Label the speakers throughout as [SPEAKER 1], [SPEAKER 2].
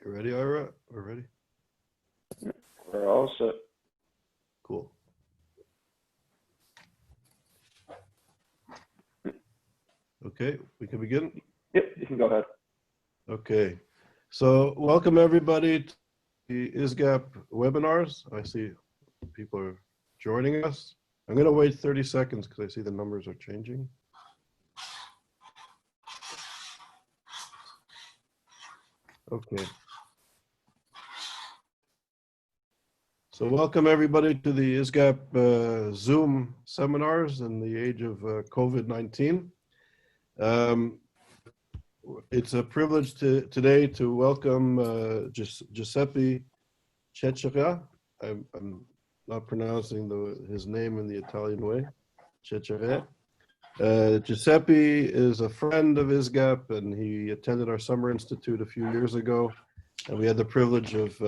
[SPEAKER 1] You ready, Ira? We're ready?
[SPEAKER 2] We're all set.
[SPEAKER 1] Cool. Okay, we can begin?
[SPEAKER 2] Yep, you can go ahead.
[SPEAKER 1] Okay, so welcome everybody to the ISGAP webinars. I see people are joining us. I'm going to wait 30 seconds because I see the numbers are changing. Okay. So welcome everybody to the ISGAP Zoom seminars in the age of COVID-19. It's a privilege today to welcome Giuseppe Cecere. I'm not pronouncing his name in the Italian way, Cecere. Giuseppe is a friend of ISGAP and he attended our summer institute a few years ago. And we had the privilege of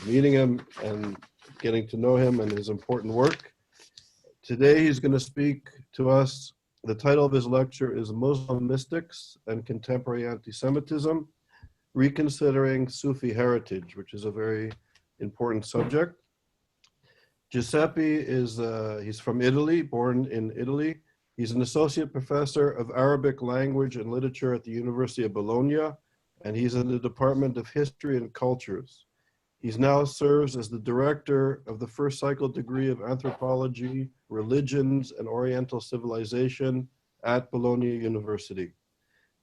[SPEAKER 1] meeting him and getting to know him and his important work. Today he's going to speak to us. The title of his lecture is Muslim Mystics and Contemporary Antisemitism, Reconsidering Sufi Heritage, which is a very important subject. Giuseppe he's from Italy, born in Italy. He's an associate professor of Arabic language and literature at the University of Bologna, and he's in the Department of History and Cultures. He now serves as the director of the first cycle degree of Anthropology, Religions, and Oriental Civilization at Bologna University.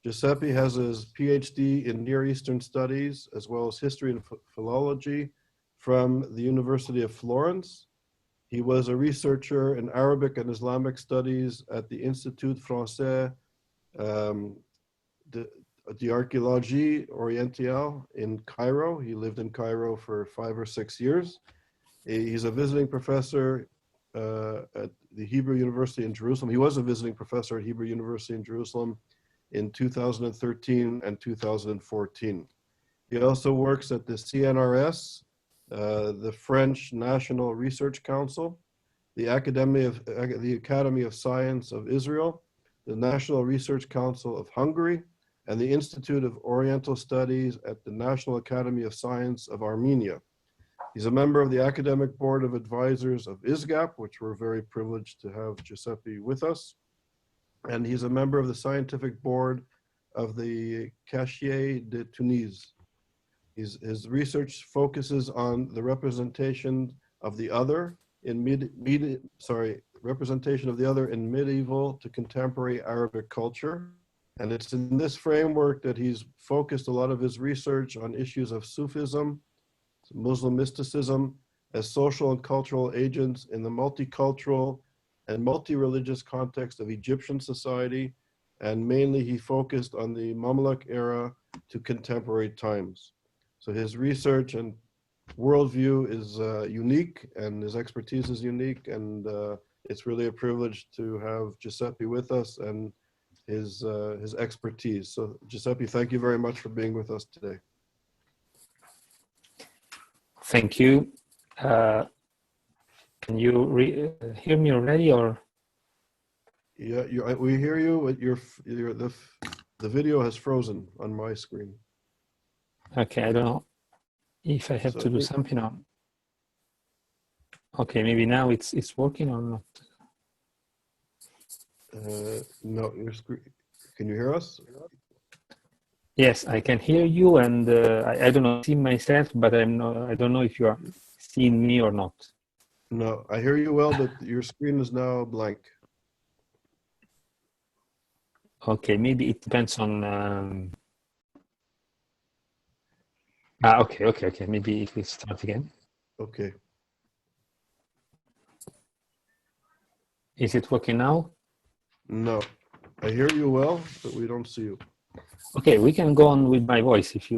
[SPEAKER 1] Giuseppe has his PhD in Near Eastern Studies, as well as History and Philology from the University of Florence. He was a researcher in Arabic and Islamic studies at the Institut Français d'Archéologie Orientale in Cairo. He lived in Cairo for 5 or 6 years. He's a visiting professor at the Hebrew University in Jerusalem. He was a visiting professor at Hebrew University in Jerusalem in 2013 and 2014. He also works at the CNRS, the French National Research Council, the Academy of Science of Israel, the National Research Council of Hungary, and the Institute of Oriental Studies at the National Academy of Science of Armenia. He's a member of the Academic Board of Advisors of ISGAP, which we're very privileged to have Giuseppe with us. And he's a member of the Scientific Board of the Cahiers de Tunis. His research focuses on the representation of the other in medieval to contemporary Arabic culture. And it's in this framework that he's focused a lot of his research on issues of Sufism, Muslim mysticism, as social and cultural agents in the multicultural and multi-religious context of Egyptian society. And mainly he focused on the Mamluk era to contemporary times. So his research and worldview is unique and his expertise is unique. And it's really a privilege to have Giuseppe with us and his expertise. So Giuseppe, thank you very much for being with us today.
[SPEAKER 3] Thank you. Can you hear me already, or?
[SPEAKER 1] Yeah, we hear you. The video has frozen on my screen.
[SPEAKER 3] Okay, I don't know if I have to do something on. Okay, maybe now it's working or not.
[SPEAKER 1] No, your screen. Can you hear us?
[SPEAKER 3] Yes, I can hear you, and I don't know, see myself, but I don't know if you are seeing me or not.
[SPEAKER 1] No, I hear you well, but your screen is now blank.
[SPEAKER 3] Okay, maybe it depends on. Okay. Maybe if we start again.
[SPEAKER 1] Okay.
[SPEAKER 3] Is it working now?
[SPEAKER 1] No, I hear you well, but we don't see you.
[SPEAKER 3] Okay, we can go on with my voice if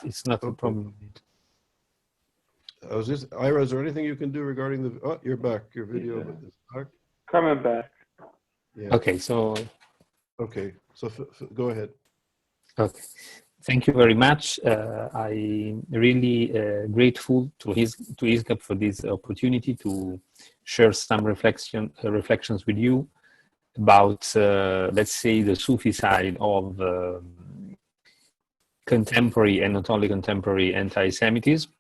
[SPEAKER 3] it's not a problem.
[SPEAKER 1] Ira, is there anything you can do regarding the? Oh, you're back. Your video is back.
[SPEAKER 2] Coming back.
[SPEAKER 1] Yeah.
[SPEAKER 3] Okay, so.
[SPEAKER 1] Okay, so go ahead.
[SPEAKER 3] Okay, thank you very much. I'm really grateful to ISGAP for this opportunity to share some reflections with you about, let's say, the Sufi side of contemporary and not only contemporary anti-Semitism.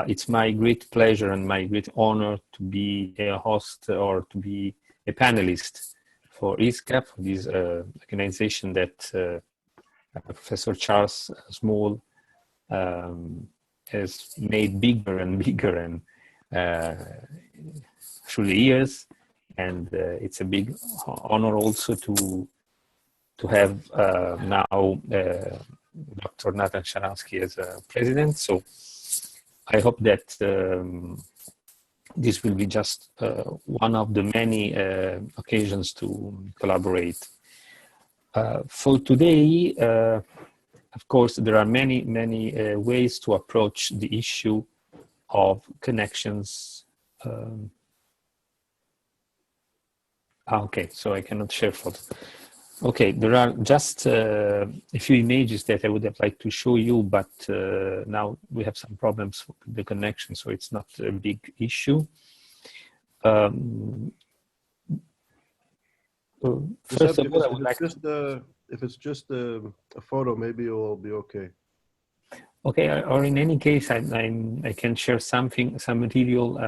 [SPEAKER 3] It's my great pleasure and my great honor to be a host or to be a panelist for ISGAP, this organization that Professor Charles Small has made bigger and bigger and through the years, and it's a big honor also to have now Dr. Nathan Sharansky as a president. So I hope that this will be just one of the many occasions to collaborate. For today, of course, there are many ways to approach the issue of connections. Okay, so I cannot share photos. Okay, there are just a few images that I would have liked to show you, but now we have some problems with the connection, so it's not a big issue. First of all, I would like
[SPEAKER 1] if it's just a photo, maybe it will be okay.
[SPEAKER 3] Okay, or in any case, I can share some material.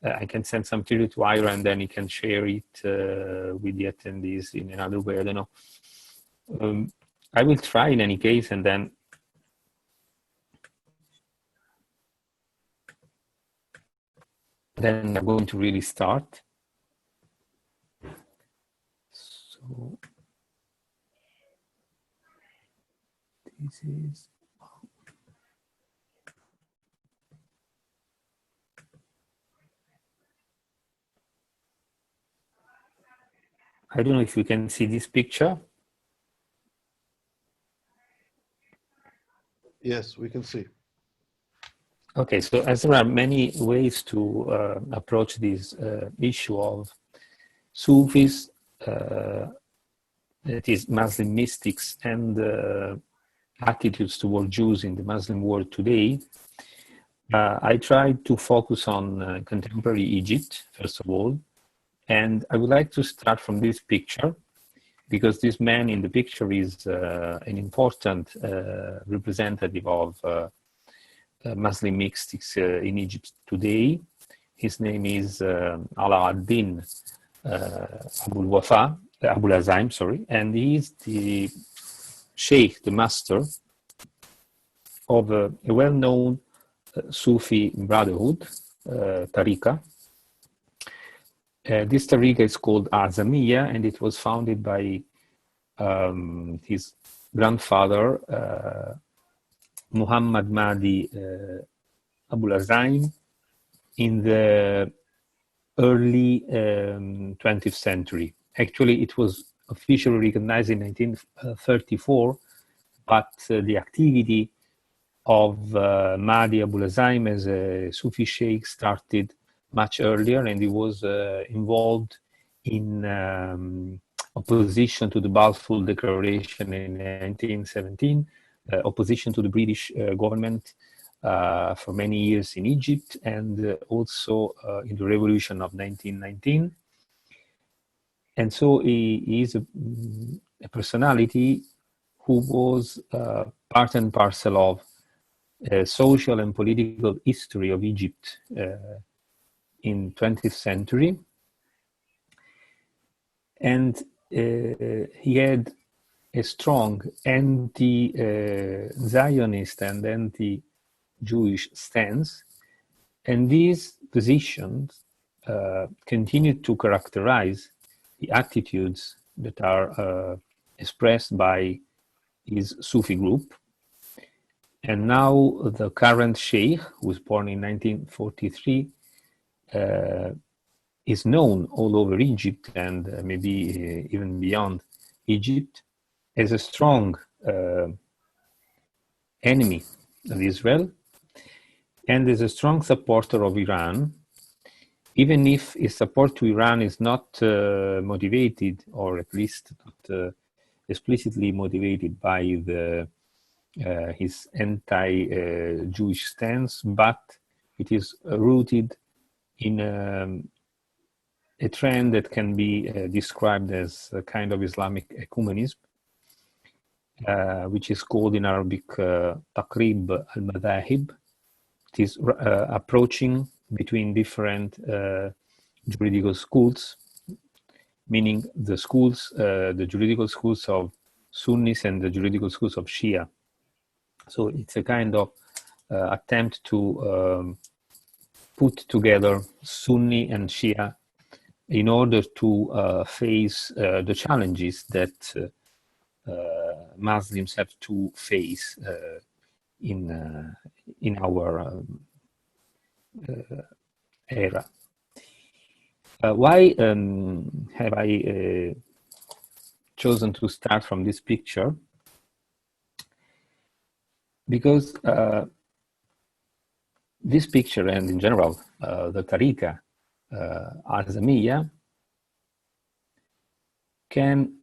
[SPEAKER 3] I can send some material to Ira, and then he can share it with the attendees in another way. I don't know. I will try in any case, and then I'm going to really start. So this is. I don't know if you can see this picture.
[SPEAKER 1] Yes, we can see.
[SPEAKER 3] Okay, so as there are many ways to approach this issue of Sufis, that is Muslim mystics, and attitudes toward Jews in the Muslim world today, I tried to focus on contemporary Egypt, first of all. And I would like to start from this picture, because this man in the picture is an important representative of Muslim mystics in Egypt today. His name is Ala ad-Din Abul Azaim, sorry, and he is the sheikh, the master of a well-known Sufi brotherhood, Tariqa. This tariqa is called Azamiya, and it was founded by his grandfather, Muhammad Mahdi Abul Azaim, in the early 20th century. Actually, it was officially recognized in 1934, but the activity of Mahdi Abul Azaim as a Sufi sheikh started much earlier, and he was involved in opposition to the Balfour Declaration in 1917, opposition to the British government for many years in Egypt, and also in the revolution of 1919. And so he is a personality who was part and parcel of social and political history of Egypt in 20th century, and he had a strong anti-Zionist and anti-Jewish stance, and these positions continued to characterize the attitudes that are expressed by his Sufi group. And now the current sheikh, who was born in 1943, is known all over Egypt and maybe even beyond Egypt as a strong enemy of Israel and as a strong supporter of Iran, even if his support to Iran is not motivated, or at least not explicitly motivated by his anti-Jewish stance, but it is rooted in a trend that can be described as a kind of Islamic ecumenism. which is called in Arabic Taqrib al-Madahib. It is approaching between different juridical schools, meaning the schools, the juridical schools of Sunnis and the juridical schools of Shia. So it's a kind of attempt to put together Sunni and Shia in order to face the challenges that Muslims have to face in our era. Why have I chosen to start from this picture? Because this picture, and in general the Tariqa Azamiyya, can,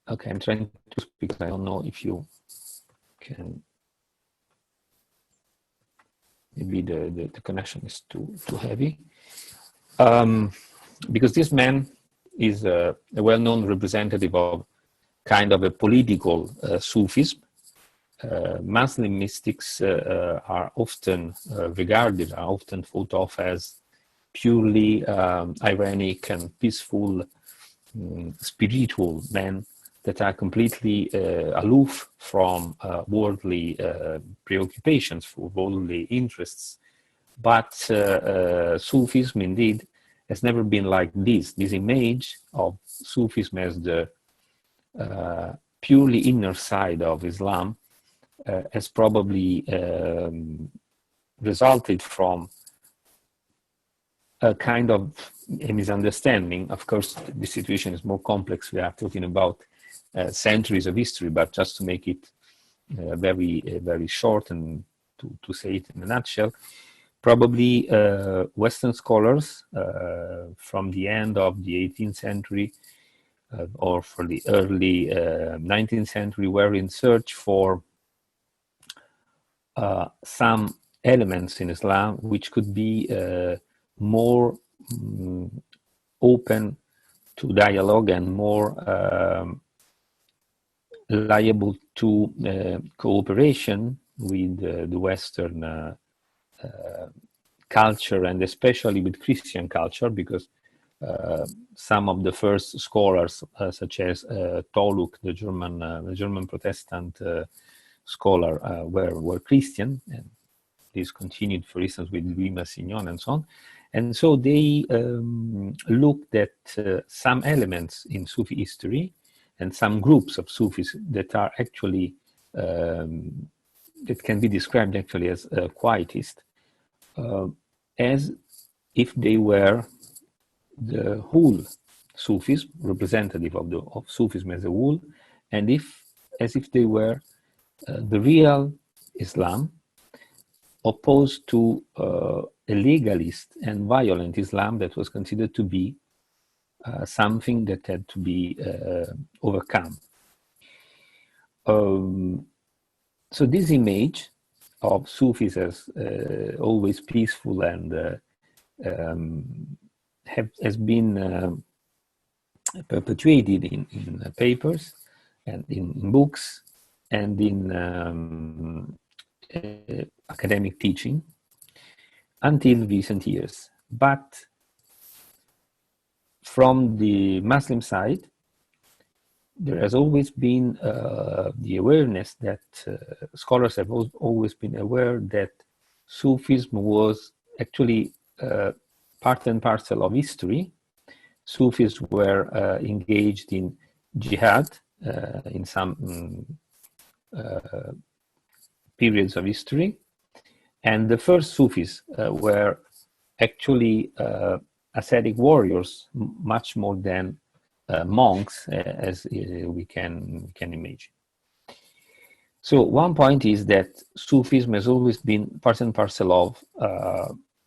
[SPEAKER 3] okay, I'm trying to speak, I don't know if you can, maybe the connection is too heavy. Because this man is a well-known representative of kind of a political Sufism. Muslim mystics are often regarded, are often thought of as purely ironic and peaceful spiritual men that are completely aloof from worldly preoccupations, for worldly interests. But Sufism indeed has never been like this. This image of Sufism as the purely inner side of Islam has probably resulted from a kind of a misunderstanding. Of course, the situation is more complex. We are talking about centuries of history, but just to make it very short and to say it in a nutshell, probably Western scholars from the end of the 18th century or for the early 19th century were in search for some elements in Islam which could be more open to dialogue and more liable to cooperation with the Western culture, and especially with Christian culture, because some of the first scholars, such as Toluk, the German Protestant scholar, were Christian, and this continued, for instance, with Louis Massignon and so on. And so they looked at some elements in Sufi history and some groups of Sufis that are actually that can be described actually as quietist, as if they were the whole Sufism, representative of Sufism as a whole, and as if they were the real Islam, opposed to a legalist and violent Islam that was considered to be something that had to be overcome. So this image of Sufis as always peaceful and has been perpetuated in papers and in books and in academic teaching until recent years. But from the Muslim side, there has always been the awareness that scholars have always been aware that Sufism was actually part and parcel of history. Sufis were engaged in jihad in some periods of history, and the first Sufis were actually ascetic warriors, much more than monks, as we can imagine. So one point is that Sufism has always been part and parcel of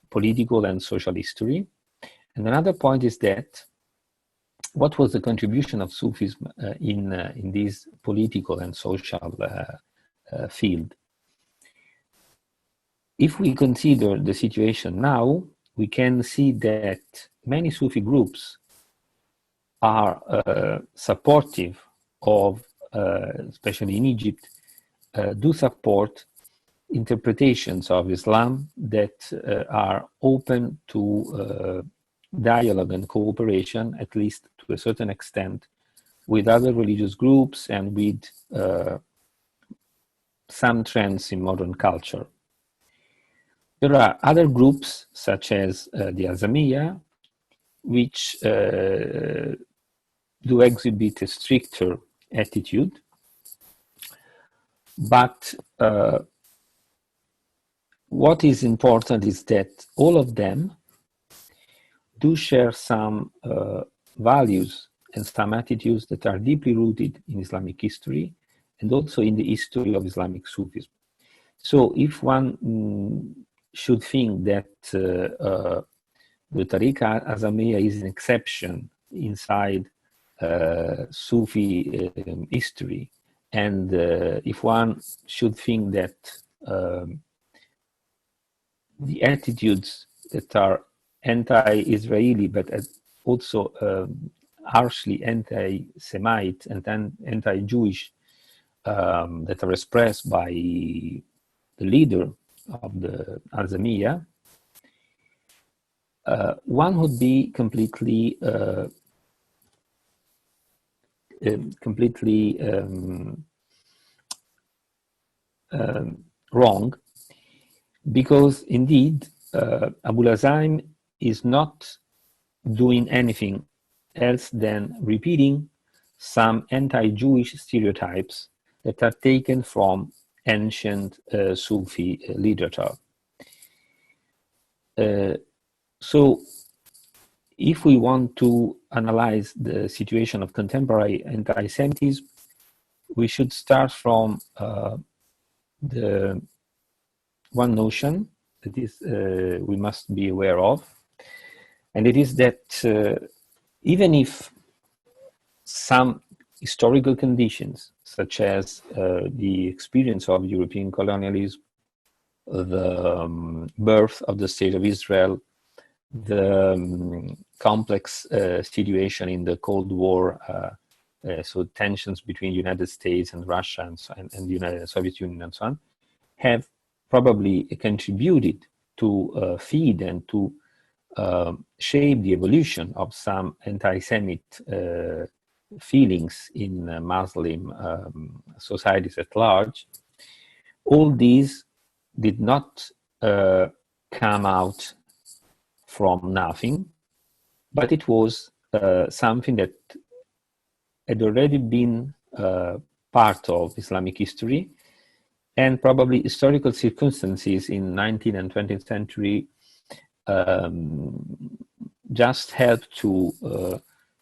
[SPEAKER 3] political and social history. And another point is that what was the contribution of Sufism in this political and social field? If we consider the situation now, we can see that many Sufi groups are supportive of especially in Egypt, do support interpretations of Islam that are open to dialogue and cooperation, at least to a certain extent, with other religious groups and with some trends in modern culture. There are other groups, such as the Azamiya, which do exhibit a stricter attitude, but what is important is that all of them do share some values and some attitudes that are deeply rooted in Islamic history and also in the history of Islamic Sufism. So if one should think that the Tariqa Azamiya is an exception inside Sufi history, and if one should think that the attitudes that are anti-Israeli but also harshly anti-Semite and anti-Jewish that are expressed by the leader of the Azamiya, one would be completely wrong, because indeed Abu al-Azim is not doing anything else than repeating some anti-Jewish stereotypes that are taken from ancient Sufi literature. So if we want to analyze the situation of contemporary anti-Semitism, we should start from the one notion that is we must be aware of, and it is that even if some historical conditions, such as the experience of European colonialism, the birth of the State of Israel, the complex situation in the Cold War, so tensions between United States and Russia and the United Soviet Union and so on, have probably contributed to feed and to shape the evolution of some anti-Semite feelings in Muslim societies at large. All these did not come out from nothing, but it was something that had already been part of Islamic history, and probably historical circumstances in 19th and 20th century just helped to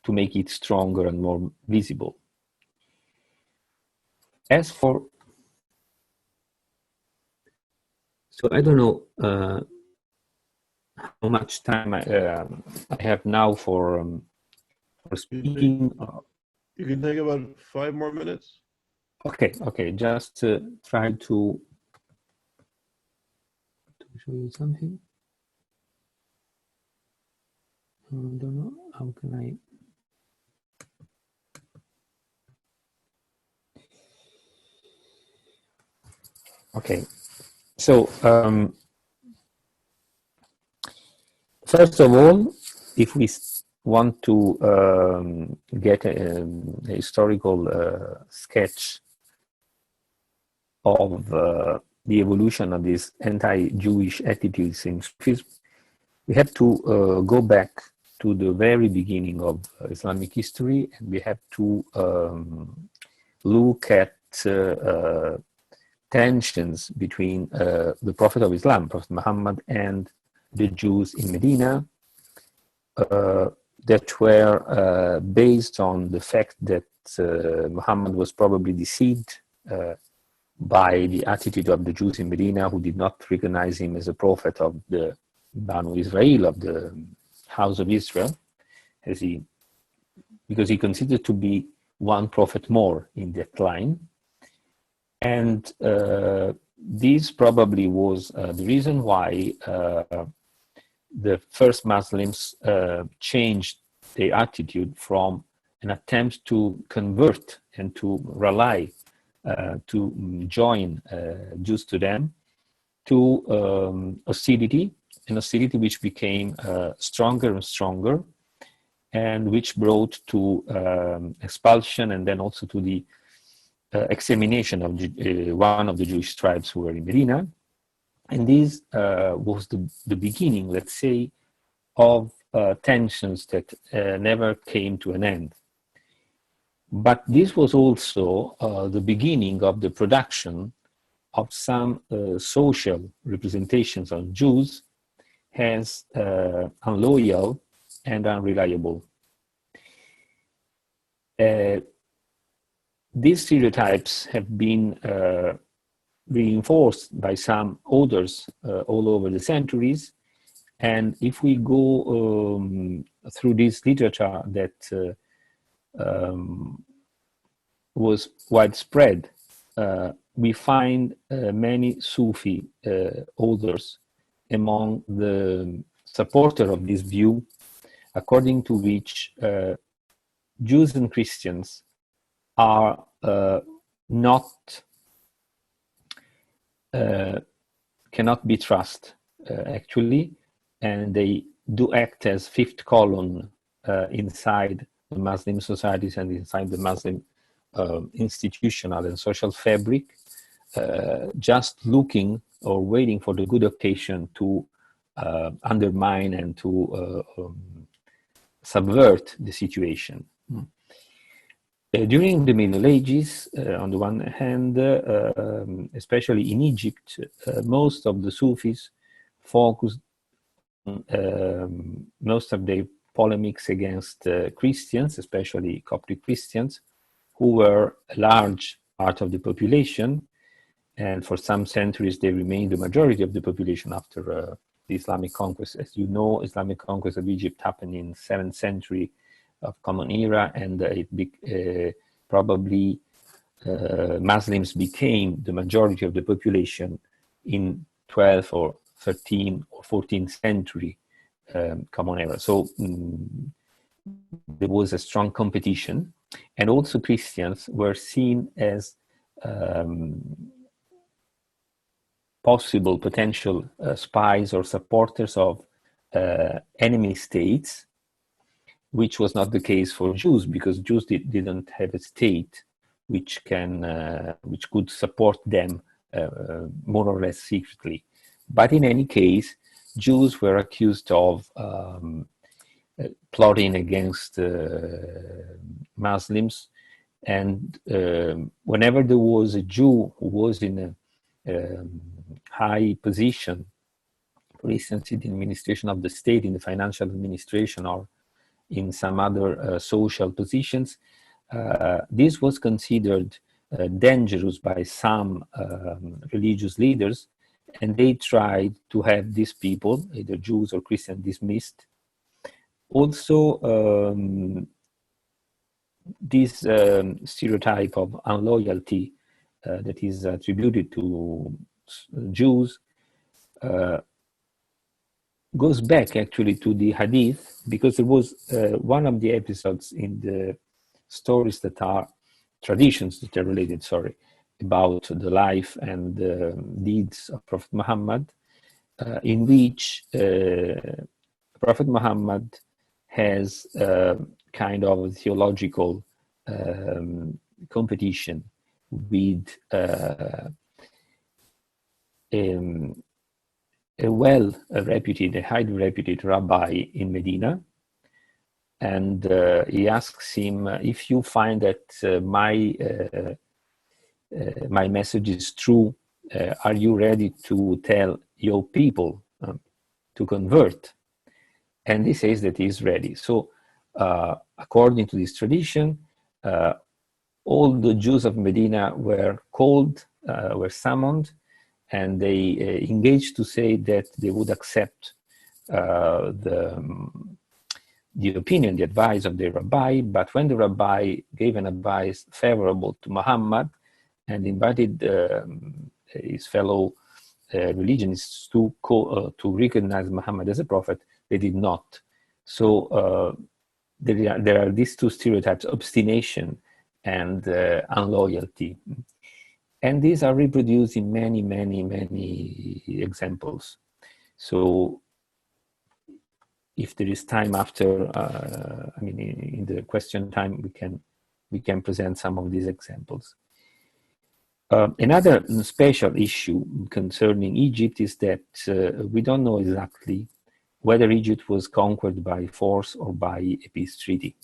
[SPEAKER 3] make it stronger and more visible. As for, so I don't know how much time I have now for speaking.
[SPEAKER 1] You can take about 5 more minutes.
[SPEAKER 3] Okay, just try to show you something. I don't know, how can I? Okay, so first of all, if we want to get a historical sketch of the evolution of these anti-Jewish attitudes in Sufism, we have to go back to the very beginning of Islamic history, and we have to look at tensions between the Prophet of Islam, Prophet Muhammad, and the Jews in Medina that were based on the fact that Muhammad was probably deceived by the attitude of the Jews in Medina, who did not recognize him as a prophet of the Banu Israel, of the house of Israel, because he considered to be one prophet more in that line. And this probably was the reason why the first Muslims changed their attitude from an attempt to convert and to rely, to join Jews to them, to hostility, an hostility which became stronger and stronger, and which brought to expulsion and then also to the extermination of one of the Jewish tribes who were in Medina. And this was the beginning, let's say, of tensions that never came to an end. But this was also the beginning of the production of some social representations of Jews as unloyal and unreliable. These stereotypes have been reinforced by some authors all over the centuries. And if we go through this literature that was widespread, we find many Sufi authors among the supporters of this view, according to which Jews and Christians are not cannot be trusted actually, and they do act as fifth column inside the Muslim societies and inside the Muslim institutional and social fabric, just looking or waiting for the good occasion to undermine and to subvert the situation. During the Middle Ages, on the one hand, especially in Egypt, most of the Sufis focused on most of their polemics against Christians, especially Coptic Christians, who were a large part of the population, and for some centuries they remained the majority of the population after the Islamic conquest. As you know, Islamic conquest of Egypt happened in 7th century of Common Era, and probably Muslims became the majority of the population in 12th or 13th or 14th century Common Era. So there was a strong competition, and also Christians were seen as possible potential spies or supporters of enemy states, which was not the case for Jews, because Jews didn't have a state which could support them more or less secretly. But in any case, Jews were accused of plotting against Muslims, and whenever there was a Jew who was in a high position, for instance, in the administration of the state, in the financial administration, or in some other social positions, this was considered dangerous by some religious leaders, and they tried to have these people, either Jews or Christians, dismissed. Also, this stereotype of unloyalty that is attributed to Jews goes back actually to the Hadith, because there was one of the episodes in the stories that are traditions that are related, about the life and deeds of Prophet Muhammad, in which Prophet Muhammad has kind of theological competition with a highly reputed rabbi in Medina, and he asks him, if you find that my message is true, are you ready to tell your people to convert? And he says that he is ready. So according to this tradition, all the Jews of Medina were called, were summoned, and they engaged to say that they would accept the opinion, the advice of the rabbi. But when the rabbi gave an advice favorable to Muhammad and invited his fellow religionists to recognize Muhammad as a prophet, they did not. So there are these two stereotypes, obstination and unloyalty. And these are reproduced in many, many, many examples. So if there is time after, I mean, in the question time, we can present some of these examples. Another special issue concerning Egypt is that we don't know exactly whether Egypt was conquered by force or by a peace treaty.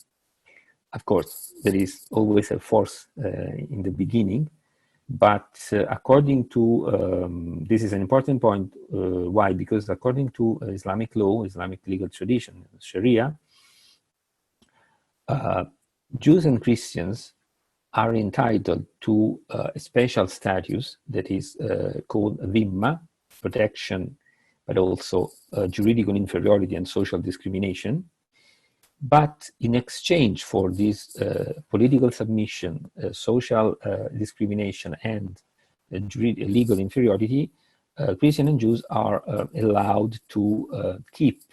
[SPEAKER 3] Of course, there is always a force in the beginning, but according to, this is an important point, why? Because according to Islamic law, Islamic legal tradition, Sharia, Jews and Christians are entitled to a special status that is called dhimma, protection, but also juridical inferiority and social discrimination. But in exchange for this political submission, social discrimination, and legal inferiority, Christians and Jews are allowed to keep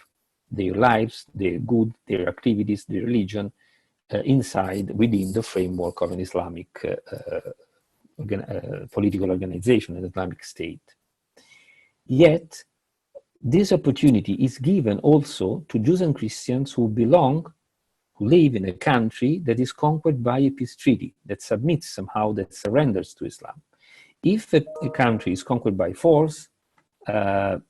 [SPEAKER 3] their lives, their good, their activities, their religion within the framework of an Islamic political organization, an Islamic state. Yet, this opportunity is given also to Jews and Christians who live in a country that is conquered by a peace treaty, that submits somehow, that surrenders to Islam. If a country is conquered by force, from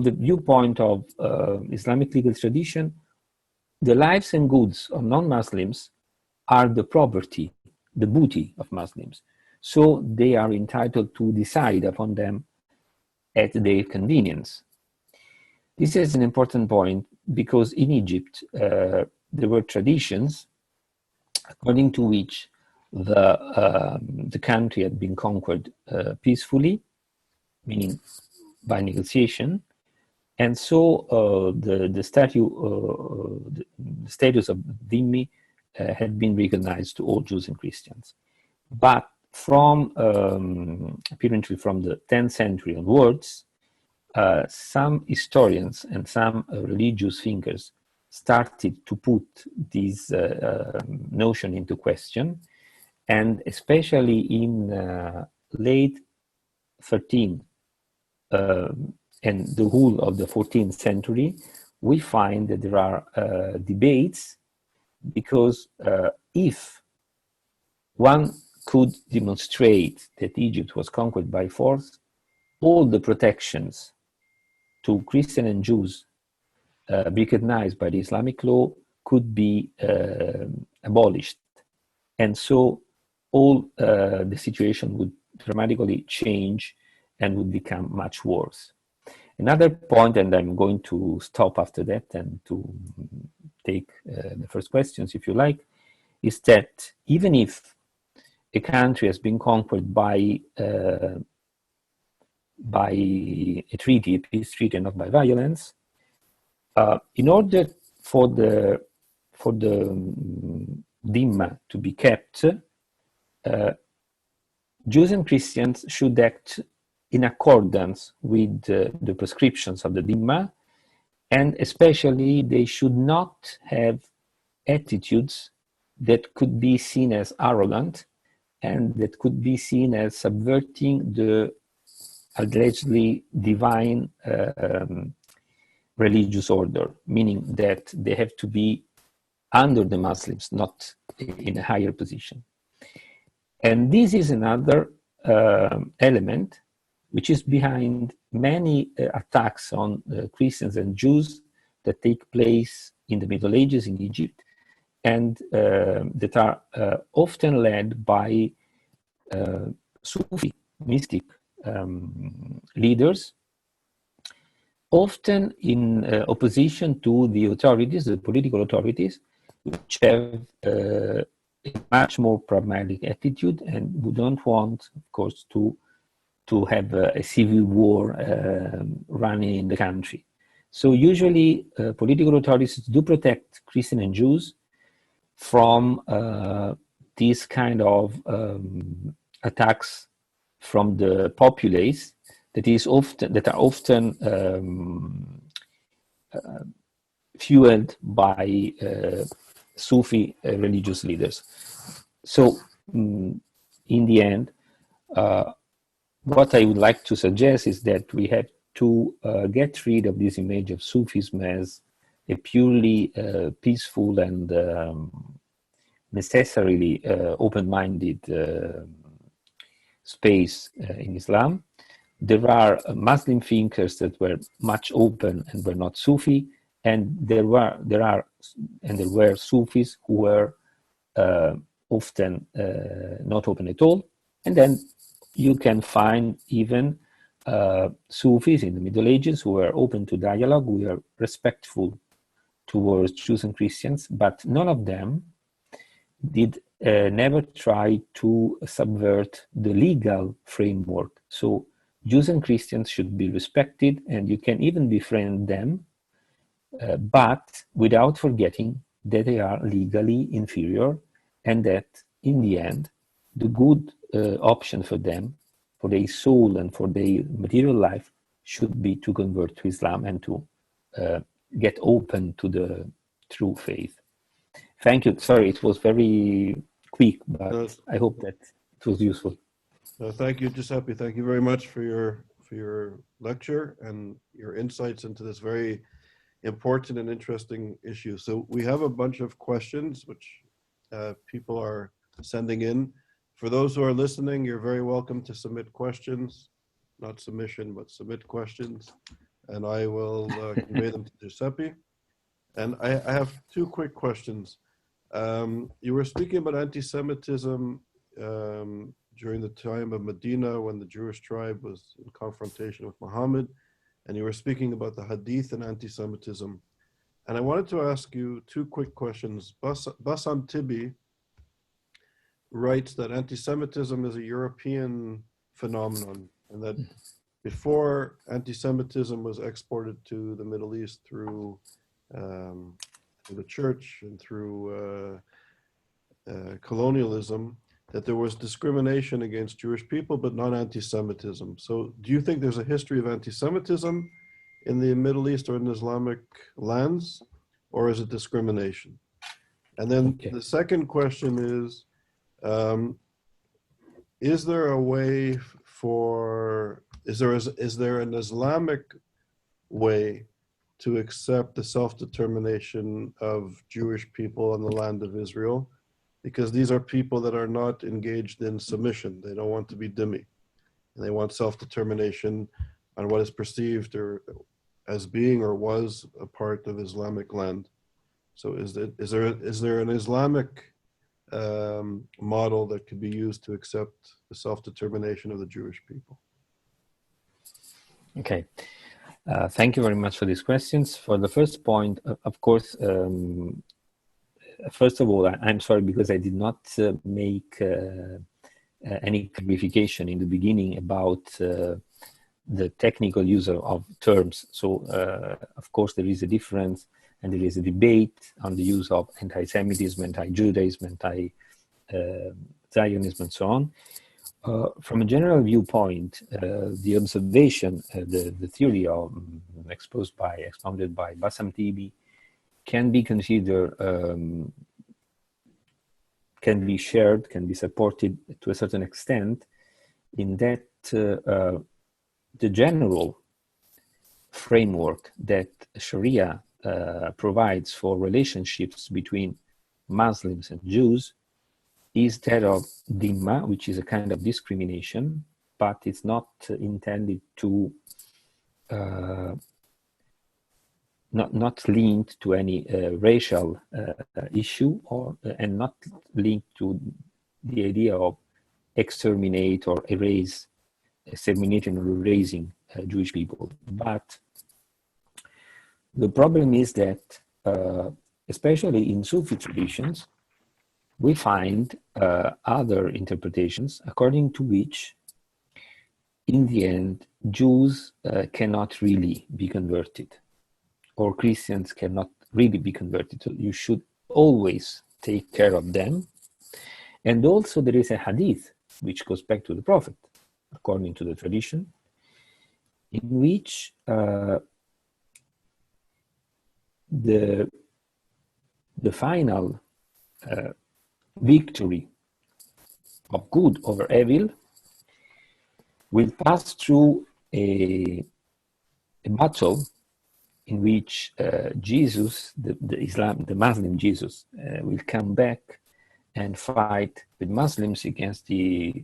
[SPEAKER 3] the viewpoint of Islamic legal tradition, the lives and goods of non-Muslims are the property, the booty of Muslims. So they are entitled to decide upon them at their convenience. This is an important point because in Egypt, there were traditions according to which the country had been conquered peacefully, meaning by negotiation. And so the status of dhimmi had been recognized to all Jews and Christians. But apparently from the 10th century onwards, some historians and some religious thinkers started to put this notion into question, and especially in late 13th and the whole of the 14th century, we find that there are debates, because if one could demonstrate that Egypt was conquered by force, all the protections to Christians and Jews recognized by the Islamic law could be abolished. And so all the situation would dramatically change and would become much worse. Another point, and I'm going to stop after that and to take the first questions if you like, is that even if a country has been conquered by a treaty, a peace treaty, and not by violence, in order for the dhimma to be kept, Jews and Christians should act in accordance with the prescriptions of the dhimma, and especially they should not have attitudes that could be seen as arrogant and that could be seen as subverting the allegedly divine religious order, meaning that they have to be under the Muslims, not in a higher position. And this is another element which is behind many attacks on Christians and Jews that take place in the Middle Ages in Egypt, and that are often led by Sufi mystic leaders, often in opposition to the authorities, the political authorities, which have a much more pragmatic attitude and who don't want, of course, to have a civil war running in the country. So usually political authorities do protect Christians and Jews from these kind of attacks from the populace that are often fueled by Sufi religious leaders. So, in the end, what I would like to suggest is that we have to get rid of this image of Sufism as a purely peaceful and necessarily open-minded space in Islam. There are Muslim thinkers that were much open and were not Sufi, and there were Sufis who were often not open at all. And then you can find even Sufis in the Middle Ages who were open to dialogue, who were respectful towards Jews and Christians, but none of them did never try to subvert the legal framework. So Jews and Christians should be respected, and you can even befriend them, but without forgetting that they are legally inferior, and that in the end, the good option for them, for their soul and for their material life, should be to convert to Islam and to get open to the true faith. Thank you. Sorry, it was very quick, but I hope that it was useful.
[SPEAKER 1] Thank you, Giuseppe. Thank you very much for your lecture and your insights into this very important and interesting issue. So we have a bunch of questions which people are sending in. For those who are listening, you're very welcome to submit questions, not submission, but submit questions, and I will convey them to Giuseppe. And I have two quick questions. You were speaking about anti-Semitism during the time of Medina when the Jewish tribe was in confrontation with Muhammad, and you were speaking about the Hadith and anti-Semitism. And I wanted to ask you two quick questions. Bassam Tibi writes that anti-Semitism is a European phenomenon, and that before anti-Semitism was exported to the Middle East through the church and through colonialism, that there was discrimination against Jewish people, but not anti-Semitism. So do you think there's a history of anti-Semitism in the Middle East or in Islamic lands, or is it discrimination? And then the second question is there a way for, is there an Islamic way to accept the self-determination of Jewish people on the land of Israel? Because these are people that are not engaged in submission. They don't want to be dhimmi. And they want self-determination on what is perceived or as being or was a part of Islamic land. So is there an Islamic model that could be used to accept the self-determination of the Jewish people?
[SPEAKER 3] Okay. Thank you very much for these questions. For the first point, of course, first of all, I'm sorry because I did not make any clarification in the beginning about the technical use of terms. So, of course, there is a difference and there is a debate on the use of anti-Semitism, anti-Judaism, anti-Zionism, and so on. From a general viewpoint, the observation, the theory expounded by Bassam Tibi can be considered, can be shared, can be supported to a certain extent, in that the general framework that Sharia provides for relationships between Muslims and Jews is that of dhimma, which is a kind of discrimination, but it's not intended to, not linked to any racial issue, and not linked to the idea of exterminate or erase, exterminating or erasing Jewish people. But the problem is that, especially in Sufi traditions, we find other interpretations according to which, in the end, Jews cannot really be converted, or Christians cannot really be converted. So you should always take care of them. And also there is a hadith, which goes back to the Prophet, according to the tradition, in which the final victory of good over evil will pass through a battle in which Jesus, the Muslim Jesus, will come back and fight with Muslims against the,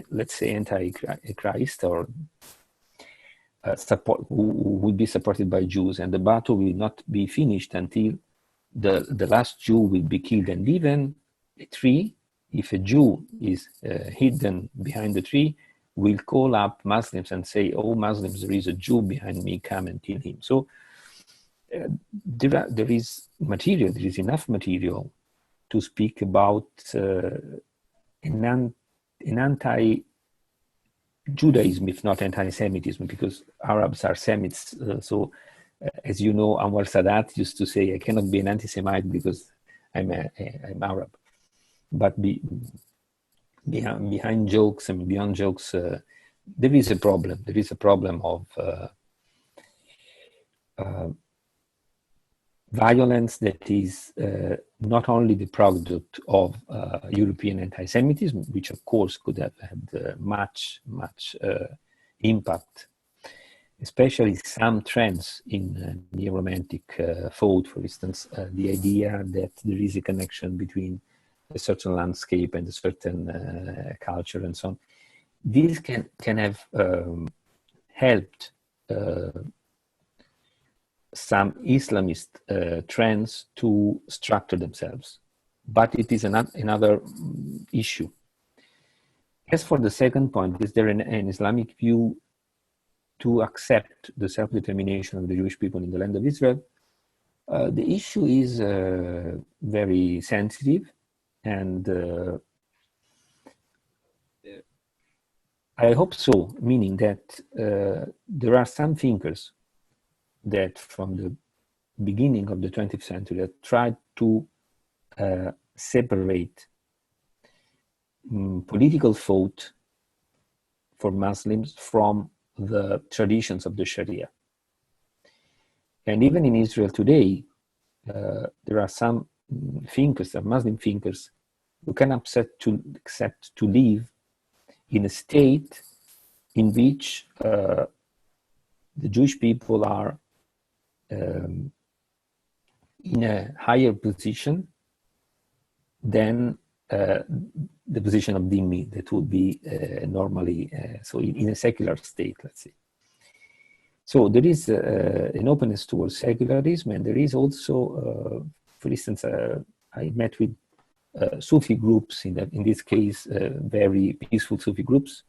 [SPEAKER 3] let's say, anti-Christ, or who will be supported by Jews. And the battle will not be finished until the last Jew will be killed. And even a tree, if a Jew is hidden behind the tree, will call up Muslims and say, "Oh, Muslims, there is a Jew behind me, come and kill him." So there is material, there is enough material to speak about an anti-Judaism, if not anti-Semitism, because Arabs are Semites. So as you know, Anwar Sadat used to say, "I cannot be an anti-Semite because I'm Arab." But behind jokes and beyond jokes, there is a problem. There is a problem of violence that is not only the product of European anti-Semitism, which of course could have had much impact, especially some trends in neo-romantic thought, for instance, the idea that there is a connection between a certain landscape and a certain culture and so on. These can have helped some Islamist trends to structure themselves, but it is another issue. As for the second point, is there an Islamic view to accept the self-determination of the Jewish people in the land of Israel? The issue is very sensitive, and I hope so, meaning that there are some thinkers that from the beginning of the 20th century that tried to separate political thought for Muslims from the traditions of the Sharia. And even in Israel today, there are some thinkers, some Muslim thinkers, who can accept to live in a state in which the Jewish people are in a higher position than the position of dhimmi that would be normally, so in a secular state, let's say. So there is an openness towards secularism, and there is also, for instance, I met with Sufi groups, in this case, very peaceful Sufi groups,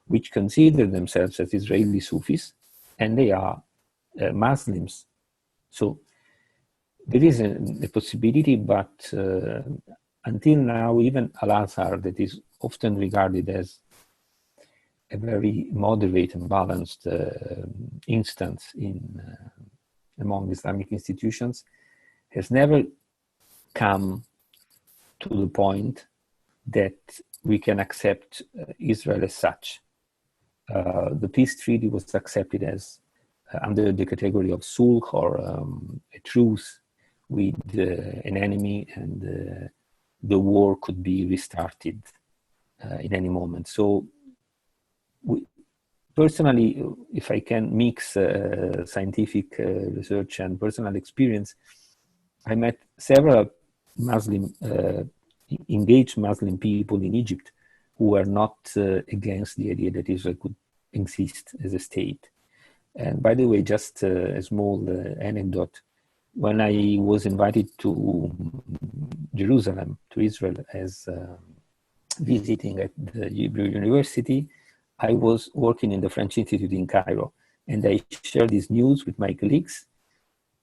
[SPEAKER 3] which consider themselves as Israeli Sufis, and they are Muslims. So there is a possibility, but until now, even Al-Azhar, that is often regarded as a very moderate and balanced instance among Islamic institutions, has never come to the point that we can accept Israel as such. The peace treaty was accepted as under the category of sulh, or a truce with an enemy, and the war could be restarted in any moment. So personally, if I can mix scientific research and personal experience, I met several engaged Muslim people in Egypt who were not against the idea that Israel could exist as a state. And by the way, just a small anecdote, when I was invited to Jerusalem, to Israel, as visiting at the Hebrew University, I was working in the French Institute in Cairo, and I shared this news with my colleagues,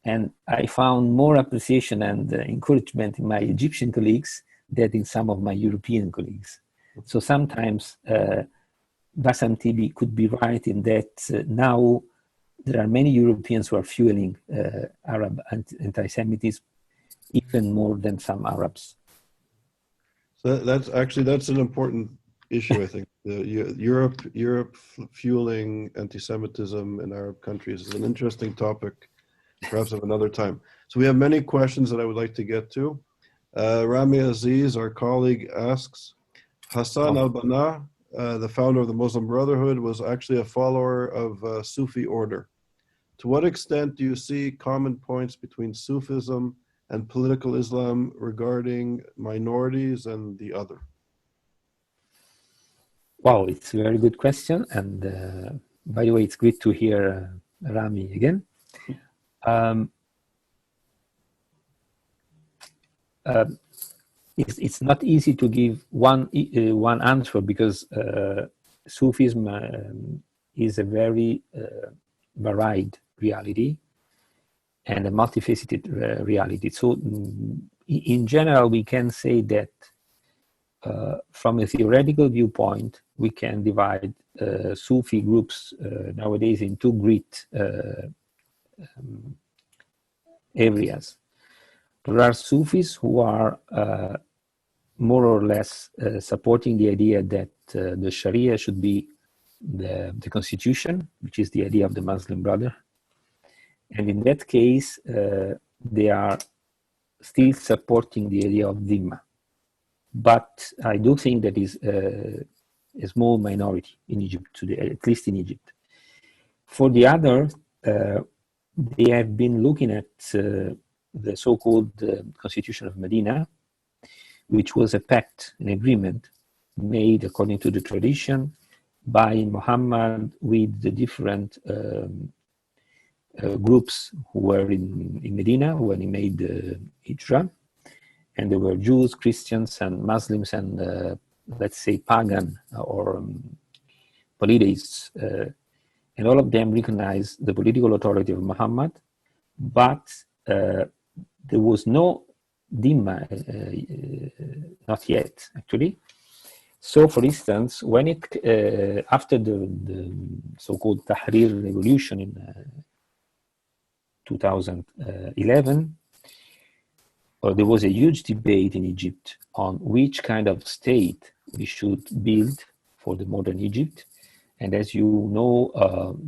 [SPEAKER 3] and I found more appreciation and encouragement in my Egyptian colleagues than in some of my European colleagues. So sometimes Bassam Tibi could be right in that now there are many Europeans who are fueling Arab anti-Semitism even more than some Arabs.
[SPEAKER 1] So that's an important issue, I think. Europe fueling anti-Semitism in Arab countries is an interesting topic perhaps of another time. So we have many questions that I would like to get to. Rami Aziz, our colleague, asks, Hassan al-Banna, the founder of the Muslim Brotherhood, was actually a follower of Sufi order. To what extent do you see common points between Sufism and political Islam regarding minorities and the other?
[SPEAKER 3] Wow, it's a very good question. And by the way, it's great to hear Rami again. It's not easy to give one answer because Sufism is a very varied reality and a multifaceted reality. So in general, we can say that from a theoretical viewpoint, we can divide Sufi groups nowadays in two great areas. There are Sufis who are more or less supporting the idea that the Sharia should be the constitution, which is the idea of the Muslim brother. And in that case, they are still supporting the idea of Dhimma. But I do think that is a small minority in Egypt today, at least in Egypt. For the other, they have been looking at the so-called Constitution of Medina, which was a pact, an agreement made according to the tradition by Muhammad with the different groups who were in Medina when he made the Hijrah. And there were Jews, Christians, and Muslims, and let's say pagan or polytheists. And all of them recognized the political authority of Muhammad, but there was no Dhimma, not yet, actually. So, for instance, when after the so-called Tahrir revolution in 2011, there was a huge debate in Egypt on which kind of state we should build for the modern Egypt. And as you know,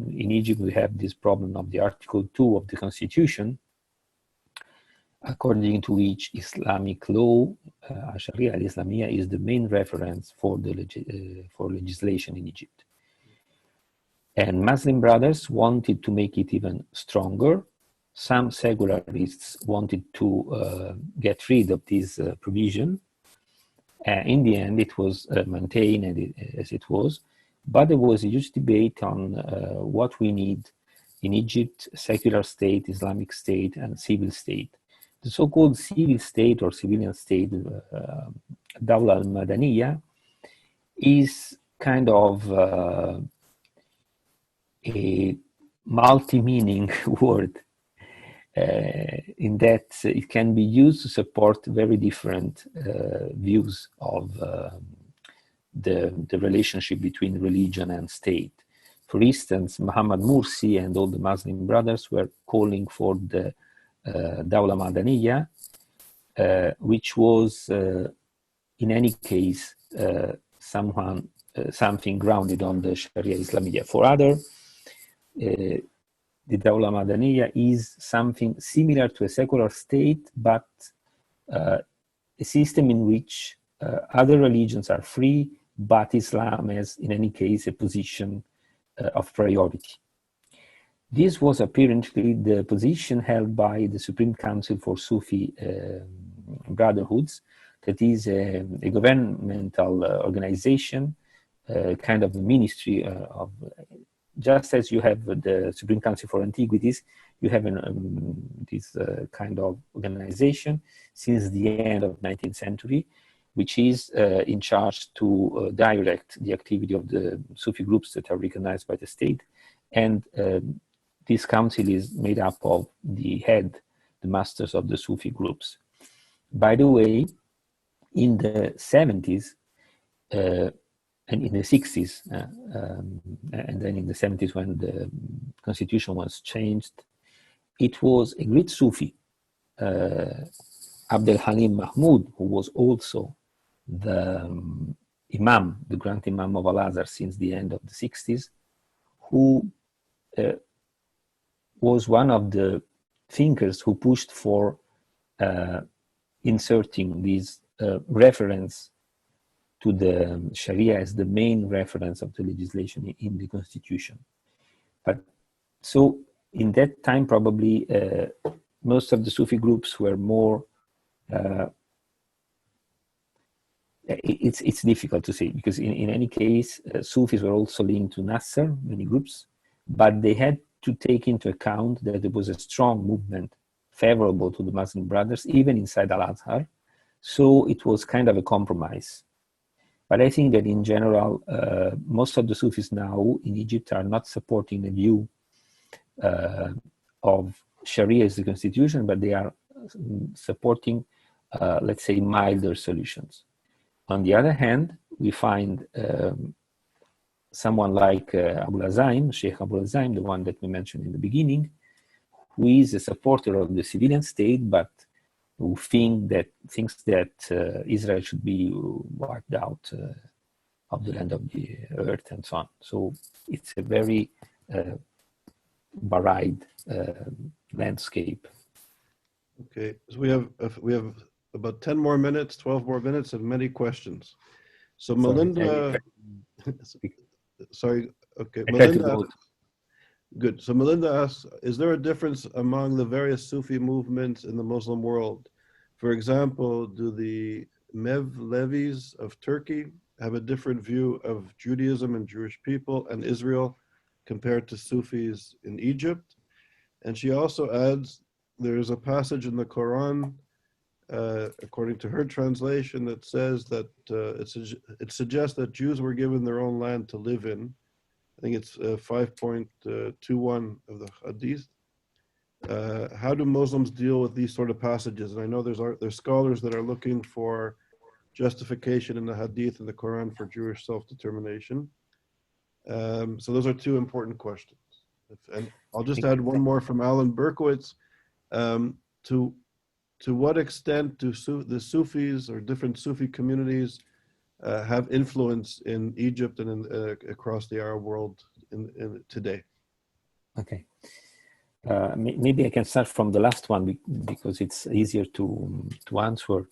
[SPEAKER 3] in Egypt, we have this problem of the Article 2 of the Constitution, according to which Islamic law, Sharia al-Islamiyya, is the main reference for for legislation in Egypt. And Muslim brothers wanted to make it even stronger. Some secularists wanted to get rid of this provision. In the end, it was maintained as it was, but there was a huge debate on what we need in Egypt: secular state, Islamic state, and civil state. The so-called civil state or civilian state, Dawla al-Madaniyya, is kind of a multi-meaning word. In that it can be used to support very different views of the relationship between religion and state. For instance, Muhammad Mursi and all the Muslim brothers were calling for the Dawla Madaniyya, which was in any case something grounded on the Sharia Islamiyya. For other, the Dawla Madaniyya is something similar to a secular state, but a system in which other religions are free, but Islam has, in any case, a position of priority. This was apparently the position held by the Supreme Council for Sufi Brotherhoods, that is a governmental organization, kind of a ministry of. Just as you have the Supreme Council for Antiquities, you have this kind of organization since the end of the 19th century, which is in charge to direct the activity of the Sufi groups that are recognized by the state. And this council is made up of the masters of the Sufi groups. By the way, in the 70s, and in the 60s, and then in the 70s when the constitution was changed, it was a great Sufi, Abdel Halim Mahmoud, who was also the Imam, the Grand Imam of Al-Azhar since the end of the 60s, who was one of the thinkers who pushed for inserting this reference to the Sharia as the main reference of the legislation in the constitution. But so in that time, probably most of the Sufi groups were more, it's difficult to say, because in any case, Sufis were also linked to Nasser, many groups, but they had to take into account that there was a strong movement favorable to the Muslim brothers, even inside Al-Azhar. So it was kind of a compromise. But I think that in general, most of the Sufis now in Egypt are not supporting the view of Sharia as the constitution, but they are supporting, let's say, milder solutions. On the other hand, we find someone like Abu Azaim, Sheikh Abu Azaim, the one that we mentioned in the beginning, who is a supporter of the civilian state, but who thinks that Israel should be wiped out of the land of the earth and so on. So it's a very varied landscape.
[SPEAKER 1] Okay, so we have about 10 more minutes, 12 more minutes, and many questions. So Melinda, sorry, okay, Melinda. Good. So Melinda asks, is there a difference among the various Sufi movements in the Muslim world? For example, do the Mevlevis of Turkey have a different view of Judaism and Jewish people and Israel compared to Sufis in Egypt? And she also adds, there is a passage in the Quran, according to her translation, that says that it suggests that Jews were given their own land to live in. I think it's 5.21 of the Hadith. How do Muslims deal with these sort of passages? And I know there's scholars that are looking for justification in the Hadith and the Quran for Jewish self-determination. So those are two important questions. And I'll just add one more from Alan Berkowitz. To what extent do the Sufis or different Sufi communities have influence in Egypt and across the Arab world in today?
[SPEAKER 3] Okay. Maybe I can start from the last one because it's easier to answer.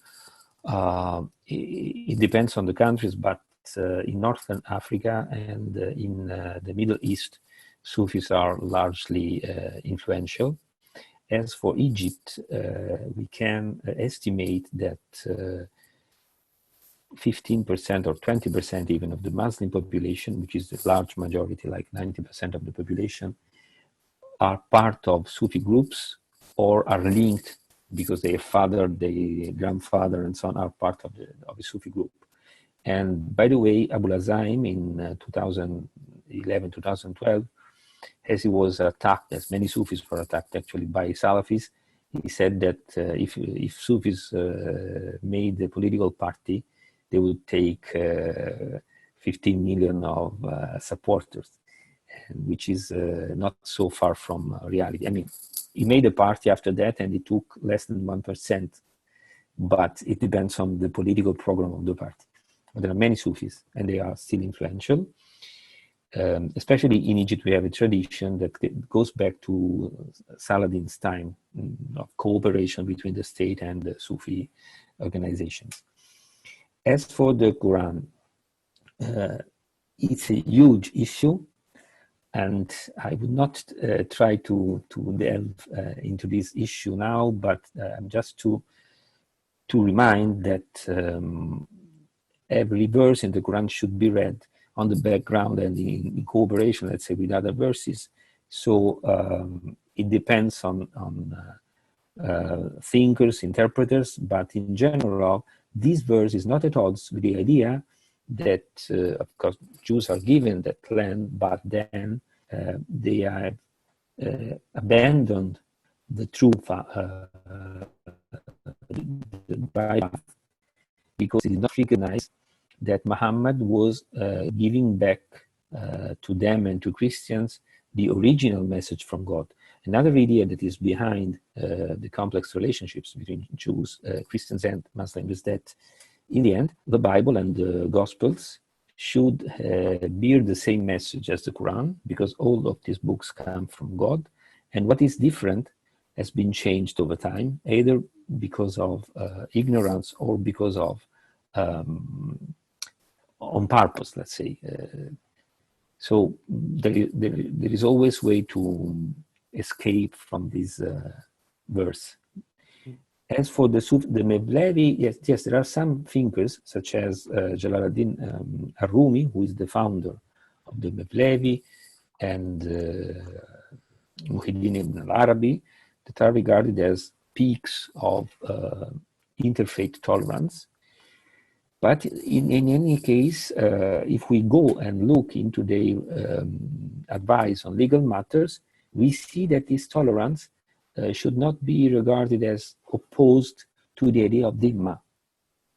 [SPEAKER 3] It depends on the countries, but in Northern Africa and in the Middle East, Sufis are largely influential. As for Egypt, we can estimate that 15% or 20% even of the Muslim population, which is the large majority, like 90% of the population, are part of Sufi groups or are linked because their father, their grandfather, and so on are part of a Sufi group. And by the way, Abu Azaim in 2011, 2012, as he was attacked, as many Sufis were attacked actually by Salafis, he said that if Sufis made a political party, they would take 15 million of supporters, which is not so far from reality. I mean, he made a party after that and it took less than 1%, but it depends on the political program of the party. But there are many Sufis and they are still influential. Especially in Egypt, we have a tradition that goes back to Saladin's time of cooperation between the state and the Sufi organizations. As for the Quran, it's a huge issue, and I would not try to delve into this issue now, but just to remind that every verse in the Quran should be read on the background and in cooperation, let's say, with other verses. So it depends on thinkers, interpreters, but in general, this verse is not at odds with the idea that, of course, Jews are given that land, but then they have abandoned the true Bible because they did not recognize that Muhammad was giving back to them and to Christians the original message from God. Another idea that is behind the complex relationships between Jews, Christians, and Muslims is that in the end, the Bible and the Gospels should bear the same message as the Quran, because all of these books come from God. And what is different has been changed over time, either because of ignorance or because of on purpose, let's say. So there is always way to escape from this verse. As for the Mevlevi, yes, there are some thinkers such as Jalaluddin Ar-Rumi, who is the founder of the Mevlevi, and Muhyiddin ibn al-Arabi, that are regarded as peaks of interfaith tolerance. But in any case, if we go and look into their advice on legal matters, we see that this tolerance should not be regarded as opposed to the idea of dhimma.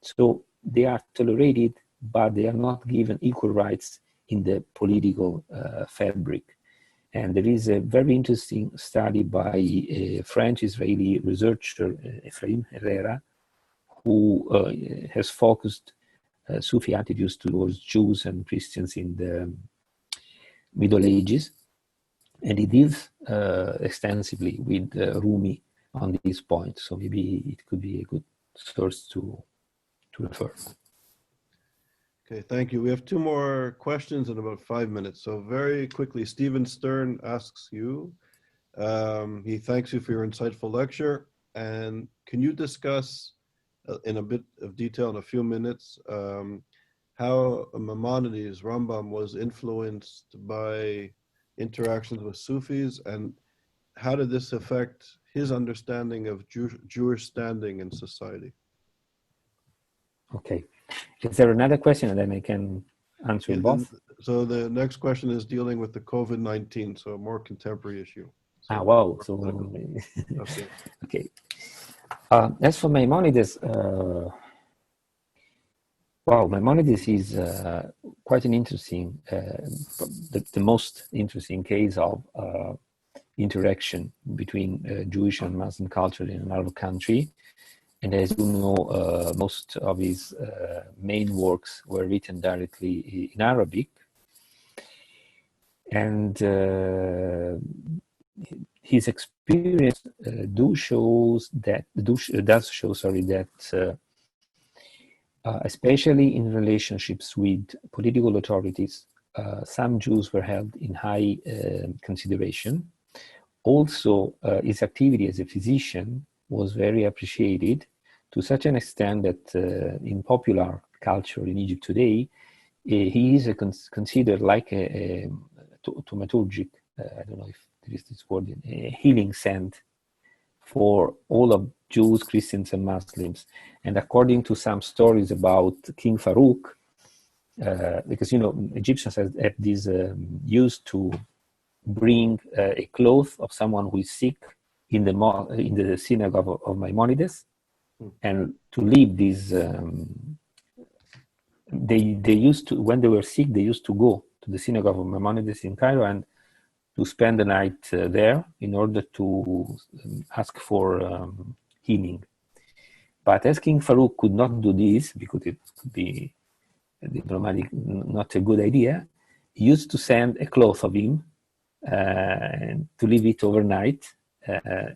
[SPEAKER 3] So they are tolerated, but they are not given equal rights in the political fabric. And there is a very interesting study by a French-Israeli researcher, Ephraim Herrera, who has focused Sufi attitudes towards Jews and Christians in the Middle Ages. And he deals extensively with Rumi on this point. So maybe it could be a good source to refer.
[SPEAKER 1] Okay, thank you. We have two more questions in about 5 minutes. So very quickly, Stephen Stern asks you, he thanks you for your insightful lecture. And can you discuss in a bit of detail in a few minutes how Maimonides, Rambam, was influenced by interactions with Sufis, and how did this affect his understanding of Jewish standing in society?
[SPEAKER 3] Okay. Is there another question, and then I can answer both?
[SPEAKER 1] So the next question is dealing with the COVID-19, so a more contemporary issue. So
[SPEAKER 3] wow. So,
[SPEAKER 1] okay.
[SPEAKER 3] Okay. As for Maimonides, Maimonides is quite an interesting, the most interesting case of interaction between Jewish and Muslim culture in an Arab country. And as you know, most of his main works were written directly in Arabic. And his experience does show that especially in relationships with political authorities, some Jews were held in high consideration. Also, his activity as a physician was very appreciated, to such an extent that in popular culture in Egypt today, he is considered like a thaumaturgic, I don't know if there is this word, a healing saint for all of Jews, Christians, and Muslims. And according to some stories about King Farouk, because, you know, Egyptians have this used to bring a cloth of someone who is sick in the synagogue of Maimonides, and to leave this, they used to, when they were sick, they used to go to the synagogue of Maimonides in Cairo and to spend the night there in order to ask for healing. But as King Farouk could not do this, because it could be diplomatic, not a good idea, he used to send a cloth of him and to leave it overnight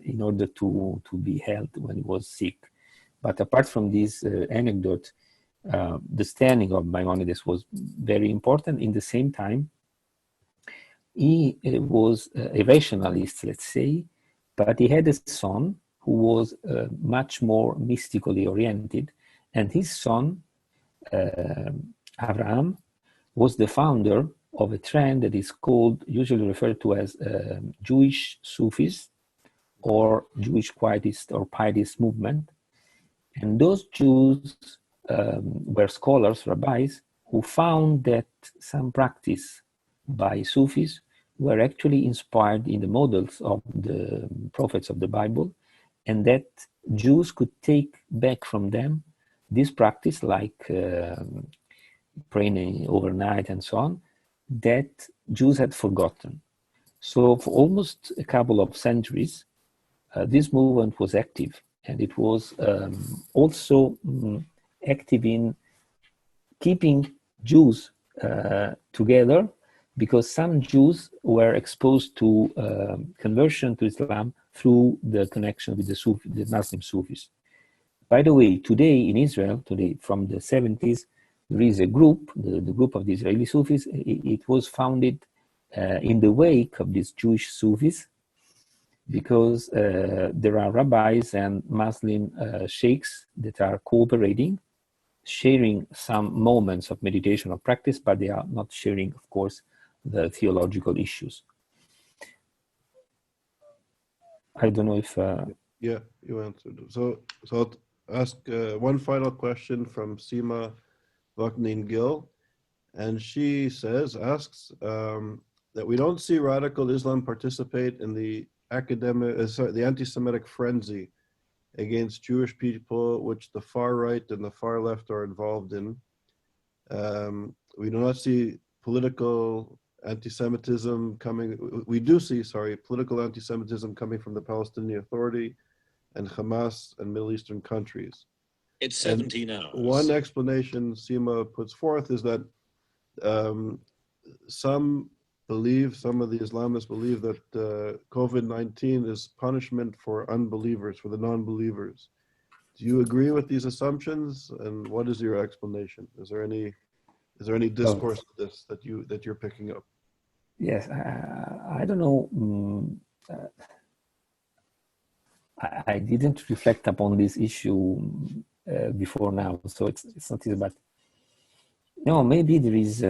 [SPEAKER 3] in order to be held when he was sick. But apart from this anecdote, the standing of Maimonides was very important. In the same time, he was a rationalist, let's say, but he had a son who was much more mystically oriented, and his son, Avraham, was the founder of a trend that is called, usually referred to as Jewish Sufis, or Jewish Quietist or Pietist movement. And those Jews were scholars, rabbis, who found that some practice by Sufis were actually inspired in the models of the prophets of the Bible, and that Jews could take back from them this practice, like praying overnight and so on, that Jews had forgotten. So for almost a couple of centuries, this movement was active, and it was also active in keeping Jews together, because some Jews were exposed to conversion to Islam through the connection with the Muslim Sufis. By the way, today in Israel, from the 70s, there is a group, the group of the Israeli Sufis. It was founded in the wake of these Jewish Sufis, because there are rabbis and Muslim sheikhs that are cooperating, sharing some moments of meditation or practice, but they are not sharing, of course, the theological issues. I don't know if...
[SPEAKER 1] Yeah, you answered. So I'll ask one final question from Sima Vaknin Gill. And she asks that we don't see radical Islam participate in the the anti-Semitic frenzy against Jewish people, which the far right and the far left are involved in. We do not see political anti-Semitism coming. We do see, political anti-Semitism coming from the Palestinian Authority and Hamas and Middle Eastern countries.
[SPEAKER 4] It's 17 hours.
[SPEAKER 1] One explanation Sima puts forth is that some of the Islamists believe that COVID-19 is punishment for unbelievers, for the non-believers. Do you agree with these assumptions? And what is your explanation? Is there any discourse of this that you're picking up?
[SPEAKER 3] Yes, I don't know. I didn't reflect upon this issue before now, so it's not easy. But no, maybe there is.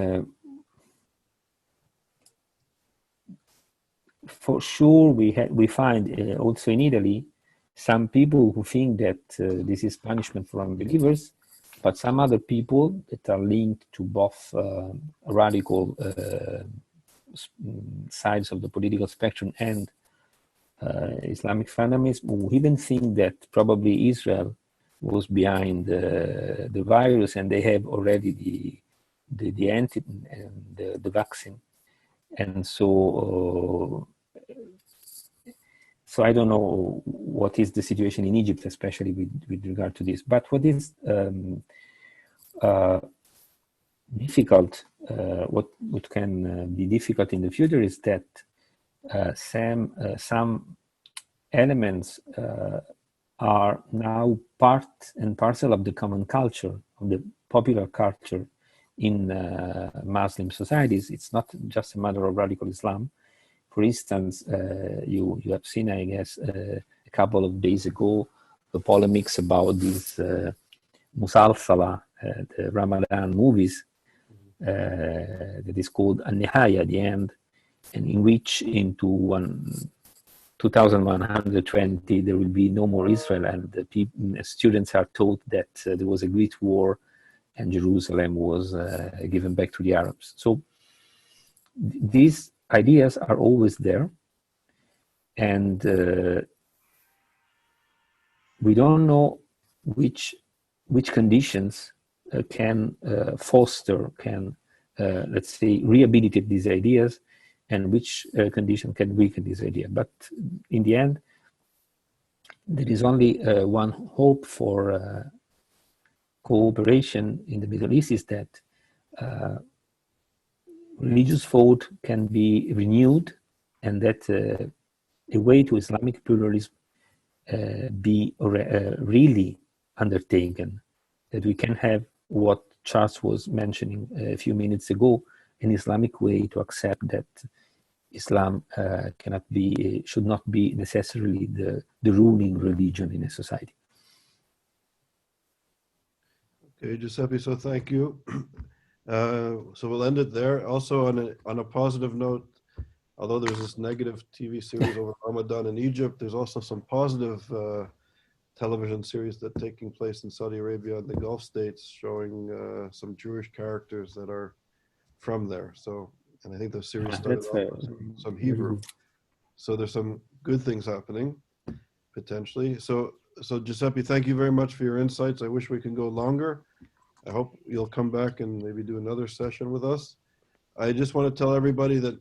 [SPEAKER 3] For sure, we find also in Italy some people who think that this is punishment for unbelievers, but some other people that are linked to both radical sides of the political spectrum and Islamic fundamentalism, who even think that probably Israel was behind the virus, and they have already the antidote and the vaccine. And so I don't know what is the situation in Egypt, especially with regard to this. But what is difficult, what can be difficult in the future is that some elements are now part and parcel of the common culture, of the popular culture in Muslim societies. It's not just a matter of radical Islam. For instance, you have seen, I guess, a couple of days ago, the polemics about these Musalsala, the Ramadan movies, that is called An-Nihaya, the end, and in which into 2120 there will be no more Israel, and the students are told that there was a great war and Jerusalem was given back to the Arabs. So these ideas are always there, and we don't know which conditions can foster, let's say, rehabilitate these ideas, and which condition can weaken this idea. But in the end, there is only one hope for cooperation in the Middle East, is that religious thought can be renewed, and that a way to Islamic pluralism be really undertaken, that we can have what Charles was mentioning a few minutes ago, an Islamic way to accept that Islam should not be necessarily the ruling religion in a society.
[SPEAKER 1] Okay, Giuseppe, so thank you. So we'll end it there. Also on a positive note, although there's this negative TV series over Ramadan in Egypt, there's also some positive television series that are taking place in Saudi Arabia and the Gulf states, showing some Jewish characters that are from there. So, and I think the series started off with some Hebrew. So there's some good things happening, potentially. So Giuseppe, thank you very much for your insights. I wish we could go longer. I hope you'll come back and maybe do another session with us. I just want to tell everybody that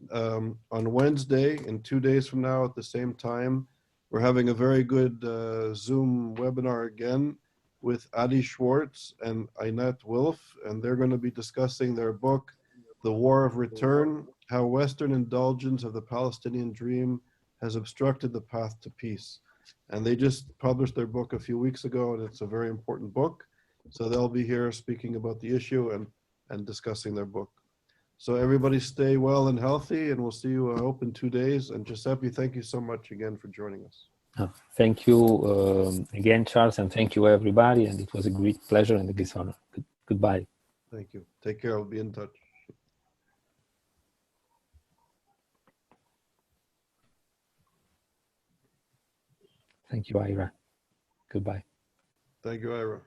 [SPEAKER 1] on Wednesday, in 2 days from now at the same time, we're having a very good Zoom webinar again with Adi Schwartz and Einat Wilf, and they're going to be discussing their book, The War of Return, How Western Indulgence of the Palestinian Dream has obstructed the path to peace. And they just published their book a few weeks ago, and it's a very important book. So they'll be here speaking about the issue and discussing their book. So everybody stay well and healthy, and we'll see you, I hope, in 2 days. And Giuseppe, thank you so much again for joining us.
[SPEAKER 3] Thank you again, Charles, and thank you, everybody. And it was a great pleasure and a great honor. Goodbye.
[SPEAKER 1] Thank you. Take care. I'll be in touch.
[SPEAKER 3] Thank you, Ira. Goodbye.
[SPEAKER 1] Thank you, Ira.